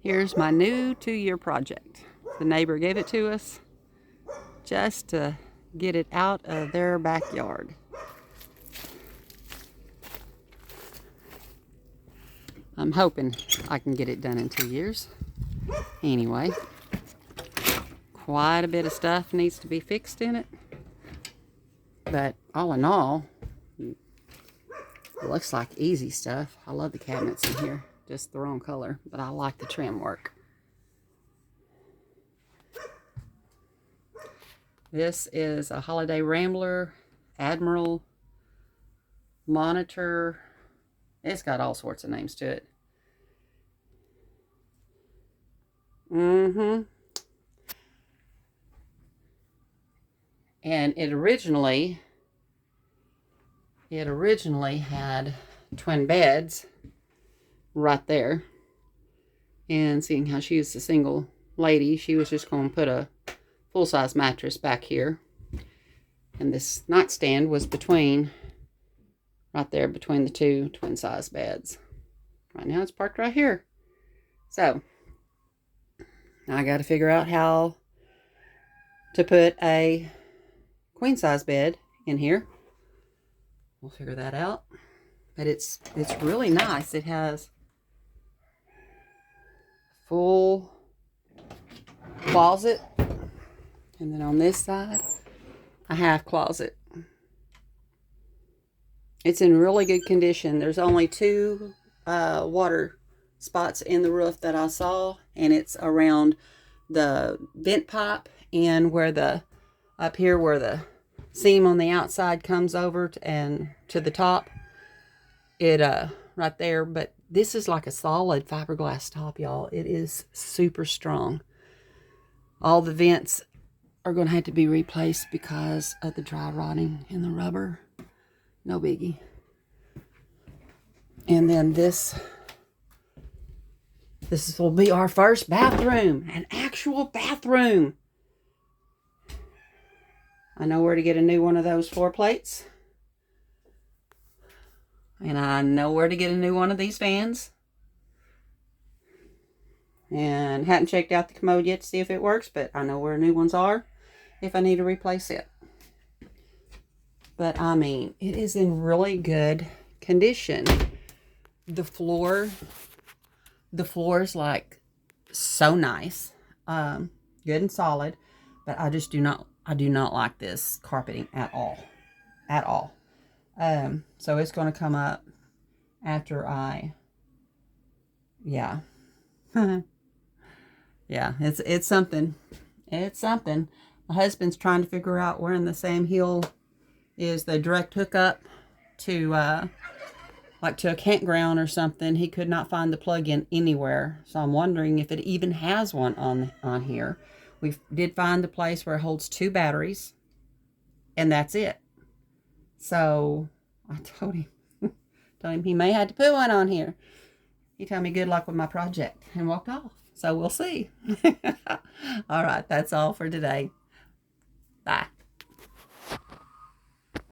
Here's my new 2-year project. The neighbor gave it to us just to get it out of their backyard. I'm hoping I can get it done in 2 years. Anyway, quite a bit of stuff needs to be fixed in it. But all in all, it looks like easy stuff. I love the cabinets in here. Just the wrong color, but I like the trim work. This is a Holiday Rambler Admiral monitor. It's got all sorts of names to it. And it originally had twin beds right there. And seeing how she was a single lady, she was just going to put a full-size mattress back here. And this nightstand was right there between the two twin-size beds. Right now it's parked right here. So, now I got to figure out how to put a queen-size bed in here. We'll figure that out. But it's really nice. It has full closet, and then on this side a half closet. It's in really good condition. There's only 2 water spots in the roof that I saw, and it's around the vent pipe and up here where the seam on the outside comes over and to the top. It right there. But this is like a solid fiberglass top, y'all. It is super strong. All the vents are going to have to be replaced because of the dry rotting in the rubber. No biggie. And then this will be our first bathroom. An actual bathroom. I know where to get a new one of those floor plates. And I know where to get a new one of these fans. And hadn't checked out the commode yet to see if it works, but I know where new ones are if I need to replace it. But I mean, it is in really good condition. The floor is like so nice, good and solid. But I do not like this carpeting at all. So it's going to come up after yeah, it's something. It's something. My husband's trying to figure out where in the Sam Hill is the direct hookup to like to a campground or something. He could not find the plug-in anywhere, so I'm wondering if it even has one on here. We did find the place where it holds 2 batteries, and that's it. So I told him he may have to put one on here. He told me good luck with my project and walked off. So we'll see. All right, that's all for today. Bye.